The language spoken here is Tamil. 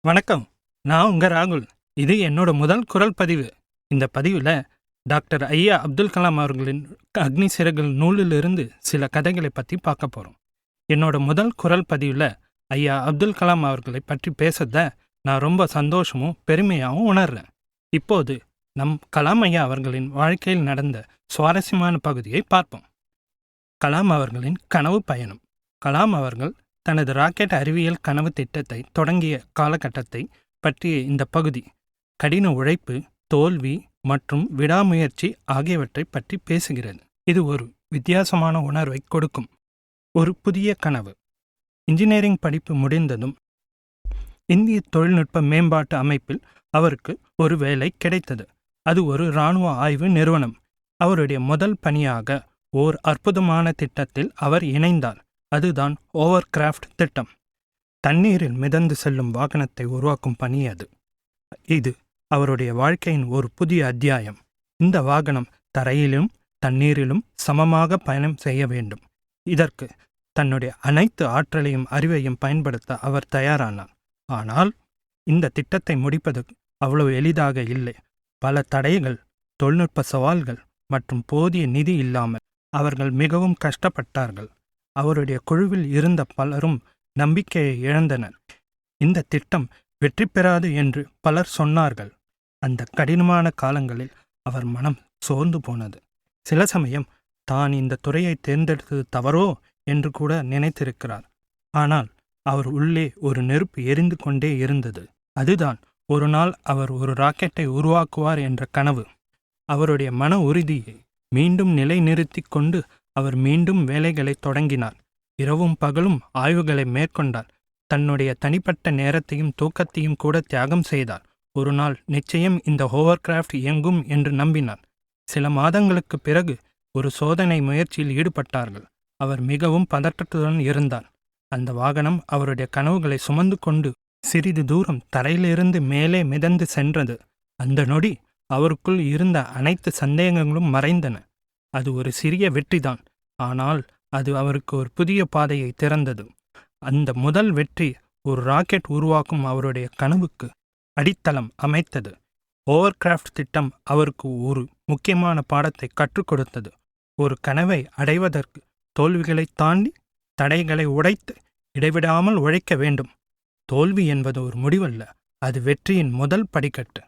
வணக்கம். நான் உங்க ராகுல். இது என்னோட முதல் குரல் பதிவு. இந்த பதிவில் டாக்டர் ஐயா அப்துல் கலாம் அவர்களின் அக்னி சிறகுகள் நூலிலிருந்து சில கதைகளை பற்றி பார்க்க போகிறோம். என்னோட முதல் குரல் பதிவில் ஐயா அப்துல் கலாம் அவர்களை பற்றி பேசுறத நான் ரொம்ப சந்தோஷமும் பெருமையாகவும் உணர்றேன். இப்போது நம் கலாம் ஐயா அவர்களின் வாழ்க்கையில் நடந்த சுவாரஸ்யமான பகுதியை பார்ப்போம். கலாம் அவர்களின் கனவு பயணம். கலாம் அவர்கள் தனது ராக்கெட் அறிவியல் கனவு திட்டத்தை தொடங்கிய காலகட்டத்தை பற்றிய இந்த பகுதி கடின உழைப்பு, தோல்வி மற்றும் விடாமுயற்சி ஆகியவற்றை பற்றி பேசுகிறது. இது ஒரு வித்தியாசமான உணர்வை கொடுக்கும். ஒரு புதிய கனவு. இன்ஜினியரிங் படிப்பு முடிந்ததும் இந்திய தொழில்நுட்ப மேம்பாட்டு அமைப்பில் அவருக்கு ஒரு வேலை கிடைத்தது. அது ஒரு இராணுவ ஆய்வு நிறுவனம். அவருடைய முதல் பணியாக ஓர் அற்புதமான திட்டத்தில் அவர் இணைந்தார். அதுதான் ஓவர்கிராஃப்ட் திட்டம். தண்ணீரில் மிதந்து செல்லும் வாகனத்தை உருவாக்கும் பணி அது. இது அவருடைய வாழ்க்கையின் ஒரு புதிய அத்தியாயம். இந்த வாகனம் தரையிலும் தண்ணீரிலும் சமமாக பயணம் செய்ய வேண்டும். இதற்கு தன்னுடைய அனைத்து ஆற்றலையும் அறிவையும் பயன்படுத்த அவர் தயாரானார். ஆனால் இந்த திட்டத்தை முடிப்பது அவ்வளவு எளிதாக இல்லை. பல தடைகள், தொழில்நுட்ப சவால்கள் மற்றும் போதிய நிதி இல்லாமல் அவர்கள் மிகவும் கஷ்டப்பட்டார்கள். அவருடைய குழுவில் இருந்த பலரும் நம்பிக்கையை இழந்தனர். இந்த திட்டம் வெற்றி பெறாது என்று பலர் சொன்னார்கள். அந்த கடினமான காலங்களில் அவர் மனம் சோர்ந்து போனது. சில சமயம் தான் இந்த துறையை தேர்ந்தெடுத்தது தவறோ என்று கூட நினைத்திருக்கிறார். ஆனால் அவர் உள்ளே ஒரு நெருப்பு எரிந்து கொண்டே இருந்தது. அதுதான் ஒரு நாள் அவர் ஒரு ராக்கெட்டை உருவாக்குவார் என்ற கனவு. அவருடைய மன உறுதியை மீண்டும் நிலைநிறுத்தி கொண்டு அவர் மீண்டும் வேலைகளை தொடங்கினார். இரவும் பகலும் ஆய்வுகளை மேற்கொண்டார். தன்னுடைய தனிப்பட்ட நேரத்தையும் தூக்கத்தையும் கூட தியாகம் செய்தார். ஒரு நாள் நிச்சயம் இந்த ஹோவர்கிராஃப்ட் இயங்கும் என்று நம்பினார். சில மாதங்களுக்கு பிறகு ஒரு சோதனை முயற்சியில் ஈடுபட்டார்கள். அவர் மிகவும் பதற்றத்துடன் இருந்தார். அந்த வாகனம் அவருடைய கனவுகளை சுமந்து கொண்டு சிறிது தூரம் தரையிலிருந்து மேலே மிதந்து சென்றது. அந்த நொடி அவருக்குள் இருந்த அனைத்து சந்தேகங்களும் மறைந்தன. அது ஒரு சிறிய வெற்றிதான், ஆனால் அது அவருக்கு ஒரு புதிய பாதையை திறந்தது. அந்த முதல் வெற்றி ஒரு ராக்கெட் உருவாக்கும் அவருடைய கனவுக்கு அடித்தளம் அமைத்தது. ஓவர்கிராஃப்ட் திட்டம் அவருக்கு ஒரு முக்கியமான பாடத்தை கற்றுக் கொடுத்தது. ஒரு கனவை அடைவதற்கு தோல்விகளை தாண்டி தடைகளை உடைத்து இடைவிடாமல் உழைக்க வேண்டும். தோல்வி என்பது ஒரு முடிவல்ல, அது வெற்றியின் முதல் படிக்கட்டு.